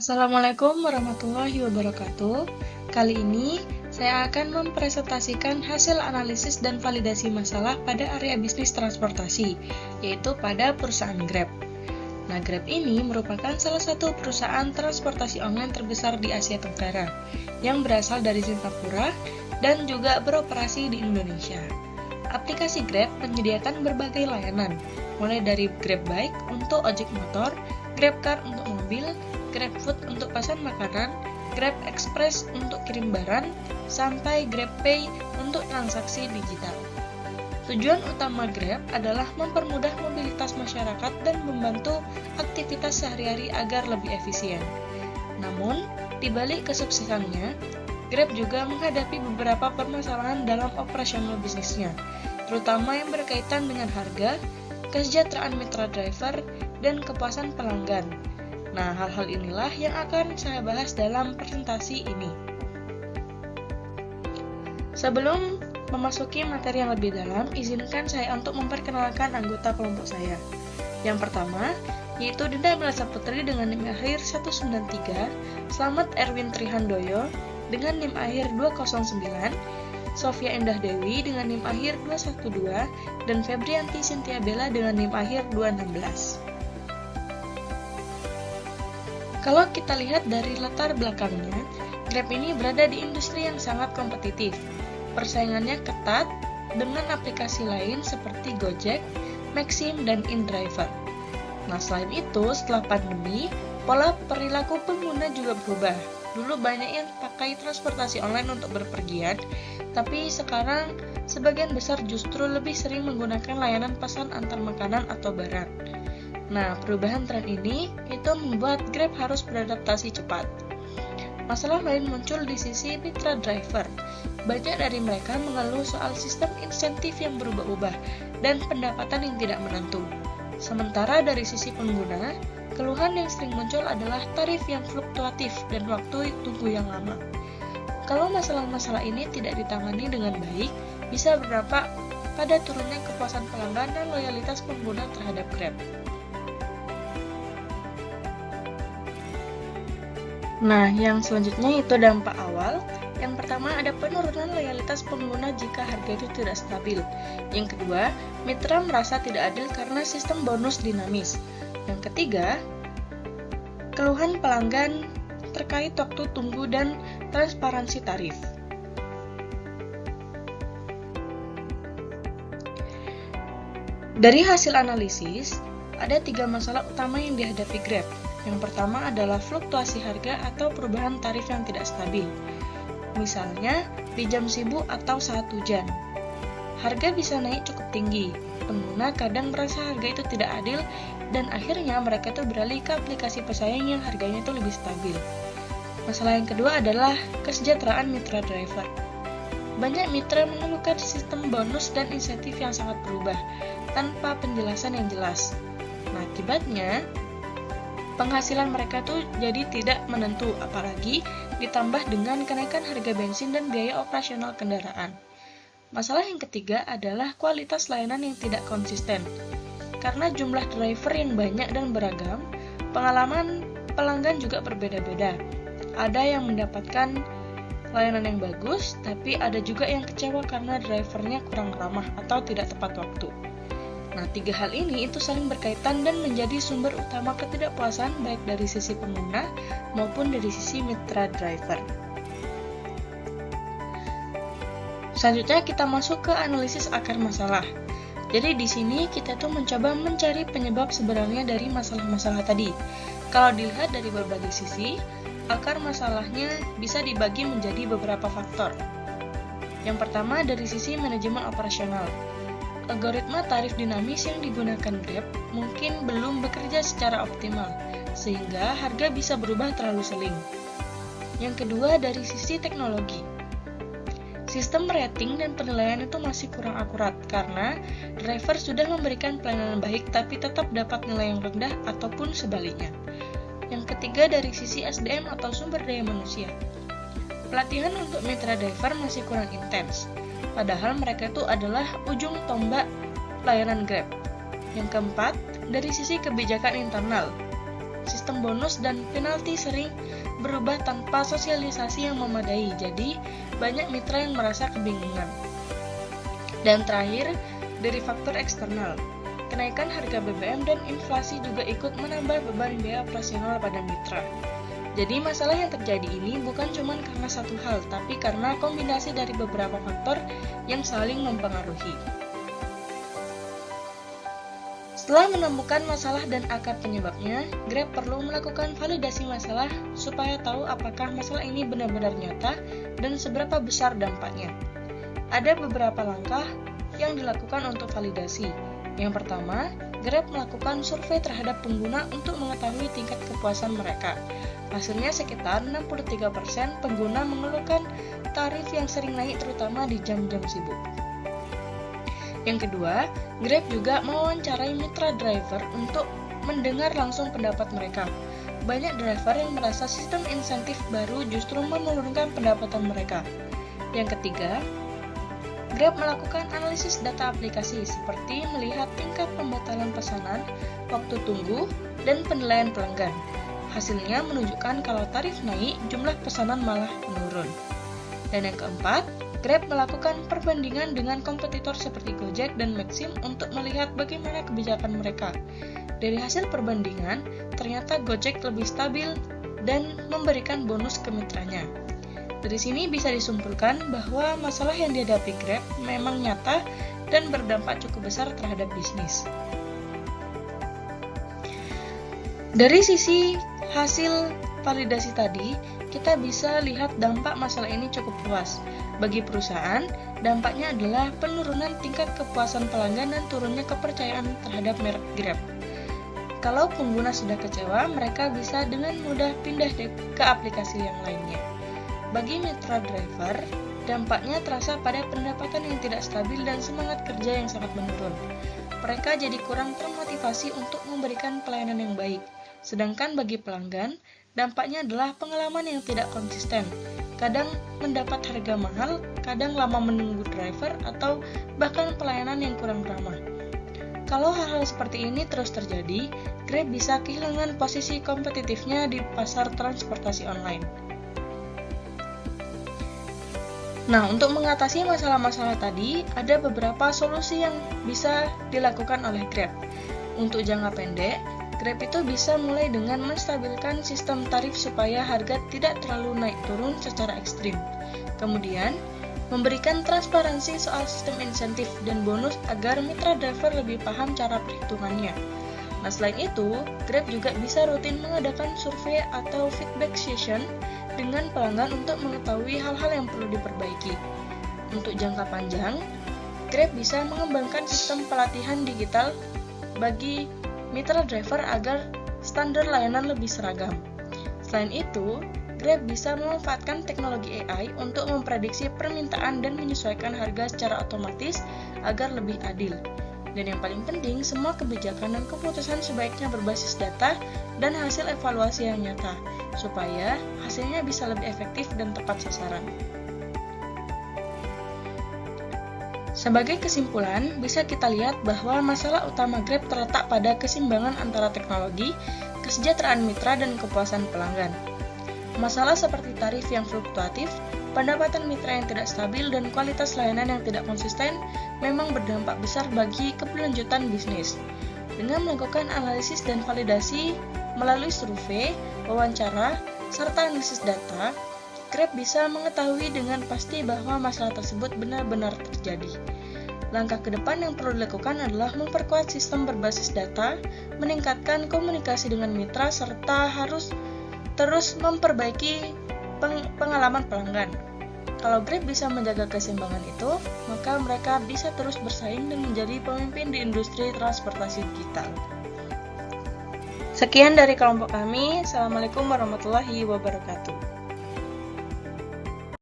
Assalamualaikum warahmatullahi wabarakatuh. Kali ini saya akan mempresentasikan hasil analisis dan validasi masalah pada area bisnis transportasi, yaitu pada perusahaan Grab. Nah, Grab ini merupakan salah satu perusahaan transportasi online terbesar di Asia Tenggara, yang berasal dari Singapura dan juga beroperasi di Indonesia. Aplikasi Grab menyediakan berbagai layanan, mulai dari Grab Bike untuk ojek motor, Grab Car untuk mobil, Grab Food untuk pesan makanan, Grab Express untuk kirim barang, sampai Grab Pay untuk transaksi digital. Tujuan utama Grab adalah mempermudah mobilitas masyarakat dan membantu aktivitas sehari-hari agar lebih efisien. Namun, di balik kesuksesannya, Grab juga menghadapi beberapa permasalahan dalam operasional bisnisnya, terutama yang berkaitan dengan harga, kesejahteraan mitra driver, dan kepuasan pelanggan. Nah, hal-hal inilah yang akan saya bahas dalam presentasi ini. Sebelum memasuki materi yang lebih dalam, izinkan saya untuk memperkenalkan anggota kelompok saya. Yang pertama, yaitu Dinda Melasa Putri dengan NIM akhir 193, Slamet Erwin Trihandoyo dengan NIM akhir 209, Sofia Endah Dewi dengan NIM akhir 212, dan Febrianti Cynthia Bella dengan NIM akhir 216. Kalau kita lihat dari latar belakangnya, Grab ini berada di industri yang sangat kompetitif. Persaingannya ketat dengan aplikasi lain seperti Gojek, Maxim, dan InDriver. Nah, selain itu, setelah pandemi, pola perilaku pengguna juga berubah. Dulu banyak yang pakai transportasi online untuk berpergian, tapi sekarang sebagian besar justru lebih sering menggunakan layanan pesan antar makanan atau barang. Nah, perubahan tren ini itu membuat Grab harus beradaptasi cepat. Masalah lain muncul di sisi mitra driver. Banyak dari mereka mengeluh soal sistem insentif yang berubah-ubah dan pendapatan yang tidak menentu. Sementara dari sisi pengguna, keluhan yang sering muncul adalah tarif yang fluktuatif dan waktu tunggu yang lama. Kalau masalah-masalah ini tidak ditangani dengan baik, bisa berdampak pada turunnya kepuasan pelanggan dan loyalitas pengguna terhadap Grab. Nah, yang selanjutnya itu dampak awal. Yang pertama, ada penurunan loyalitas pengguna jika harga itu tidak stabil. Yang kedua, mitra merasa tidak adil karena sistem bonus dinamis. Yang ketiga, keluhan pelanggan terkait waktu tunggu dan transparansi tarif. Dari hasil analisis, ada 3 masalah utama yang dihadapi Grab. Yang pertama adalah fluktuasi harga atau perubahan tarif yang tidak stabil. Misalnya, di jam sibuk atau saat hujan. Harga bisa naik cukup tinggi. Pengguna kadang merasa harga itu tidak adil dan akhirnya mereka itu beralih ke aplikasi pesaing yang harganya itu lebih stabil. Masalah yang kedua adalah kesejahteraan mitra driver. Banyak mitra mengeluhkan sistem bonus dan insentif yang sangat berubah tanpa penjelasan yang jelas. Nah, akibatnya penghasilan mereka tuh jadi tidak menentu, apalagi ditambah dengan kenaikan harga bensin dan biaya operasional kendaraan. Masalah yang ketiga adalah kualitas layanan yang tidak konsisten. Karena jumlah driver yang banyak dan beragam, pengalaman pelanggan juga berbeda-beda. Ada yang mendapatkan layanan yang bagus, tapi ada juga yang kecewa karena drivernya kurang ramah atau tidak tepat waktu. Nah, 3 hal ini itu saling berkaitan dan menjadi sumber utama ketidakpuasan baik dari sisi pengguna maupun dari sisi mitra driver. Selanjutnya kita masuk ke analisis akar masalah. Jadi di sini kita tuh mencoba mencari penyebab sebenarnya dari masalah-masalah tadi. Kalau dilihat dari berbagai sisi, akar masalahnya bisa dibagi menjadi beberapa faktor. Yang pertama dari sisi manajemen operasional. Algoritma tarif dinamis yang digunakan Grab mungkin belum bekerja secara optimal, sehingga harga bisa berubah terlalu sering. Yang kedua, dari sisi teknologi. Sistem rating dan penilaian itu masih kurang akurat, karena driver sudah memberikan pelayanan baik tapi tetap dapat nilai yang rendah ataupun sebaliknya. Yang ketiga, dari sisi SDM atau sumber daya manusia. Pelatihan untuk mitra driver masih kurang intens. Padahal mereka itu adalah ujung tombak layanan Grab. Yang keempat, dari sisi kebijakan internal. sistem bonus dan penalti sering berubah tanpa sosialisasi yang memadai, jadi banyak mitra yang merasa kebingungan. Dan terakhir, dari faktor eksternal, kenaikan harga BBM dan inflasi juga ikut menambah beban biaya operasional pada mitra. Jadi masalah yang terjadi ini bukan cuma karena satu hal, tapi karena kombinasi dari beberapa faktor yang saling mempengaruhi. Setelah menemukan masalah dan akar penyebabnya, Grab perlu melakukan validasi masalah supaya tahu apakah masalah ini benar-benar nyata dan seberapa besar dampaknya. Ada beberapa langkah yang dilakukan untuk validasi. Yang pertama, Grab melakukan survei terhadap pengguna untuk mengetahui tingkat kepuasan mereka. Hasilnya sekitar 63% pengguna mengeluhkan tarif yang sering naik terutama di jam-jam sibuk. Yang kedua, Grab juga mewawancarai mitra driver untuk mendengar langsung pendapat mereka. Banyak driver yang merasa sistem insentif baru justru menurunkan pendapatan mereka. Yang ketiga, Grab melakukan analisis data aplikasi seperti melihat tingkat pembatalan pesanan, waktu tunggu, dan penilaian pelanggan. Hasilnya menunjukkan kalau tarif naik, jumlah pesanan malah menurun. Dan yang keempat, Grab melakukan perbandingan dengan kompetitor seperti Gojek dan Maxim untuk melihat bagaimana kebijakan mereka. Dari hasil perbandingan, ternyata Gojek lebih stabil dan memberikan bonus ke mitranya. Dari sini bisa disimpulkan bahwa masalah yang dihadapi Grab memang nyata dan berdampak cukup besar terhadap bisnis. Dari sisi hasil validasi tadi, kita bisa lihat dampak masalah ini cukup luas. Bagi perusahaan, dampaknya adalah penurunan tingkat kepuasan pelanggan dan turunnya kepercayaan terhadap merek Grab. Kalau pengguna sudah kecewa, mereka bisa dengan mudah pindah ke aplikasi yang lainnya. Bagi mitra driver, dampaknya terasa pada pendapatan yang tidak stabil dan semangat kerja yang sangat menurun. Mereka jadi kurang termotivasi untuk memberikan pelayanan yang baik. Sedangkan bagi pelanggan, dampaknya adalah pengalaman yang tidak konsisten. Kadang mendapat harga mahal, kadang lama menunggu driver, atau bahkan pelayanan yang kurang ramah. Kalau hal-hal seperti ini terus terjadi, Grab bisa kehilangan posisi kompetitifnya di pasar transportasi online. Nah, untuk mengatasi masalah-masalah tadi, ada beberapa solusi yang bisa dilakukan oleh Grab. Untuk jangka pendek, Grab itu bisa mulai dengan menstabilkan sistem tarif supaya harga tidak terlalu naik turun secara ekstrim. Kemudian, memberikan transparansi soal sistem insentif dan bonus agar mitra driver lebih paham cara perhitungannya. Nah, selain itu, Grab juga bisa rutin mengadakan survei atau feedback session dengan pelanggan untuk mengetahui hal-hal yang perlu diperbaiki. Untuk jangka panjang, Grab bisa mengembangkan sistem pelatihan digital bagi mitra driver agar standar layanan lebih seragam. Selain itu, Grab bisa memanfaatkan teknologi AI untuk memprediksi permintaan dan menyesuaikan harga secara otomatis agar lebih adil. Dan yang paling penting, semua kebijakan dan keputusan sebaiknya berbasis data dan hasil evaluasi yang nyata, supaya hasilnya bisa lebih efektif dan tepat sasaran. Sebagai kesimpulan, bisa kita lihat bahwa masalah utama Grab terletak pada keseimbangan antara teknologi, kesejahteraan mitra, dan kepuasan pelanggan. Masalah seperti tarif yang fluktuatif, pendapatan mitra yang tidak stabil, dan kualitas layanan yang tidak konsisten memang berdampak besar bagi keberlanjutan bisnis. Dengan melakukan analisis dan validasi melalui survei, wawancara, serta analisis data, Grab bisa mengetahui dengan pasti bahwa masalah tersebut benar-benar terjadi. Langkah ke depan yang perlu dilakukan adalah memperkuat sistem berbasis data, meningkatkan komunikasi dengan mitra, serta harus terus memperbaiki pengalaman pelanggan. Kalau Grab bisa menjaga keseimbangan itu, maka mereka bisa terus bersaing dan menjadi pemimpin di industri transportasi digital. Sekian dari kelompok kami. Assalamualaikum warahmatullahi wabarakatuh.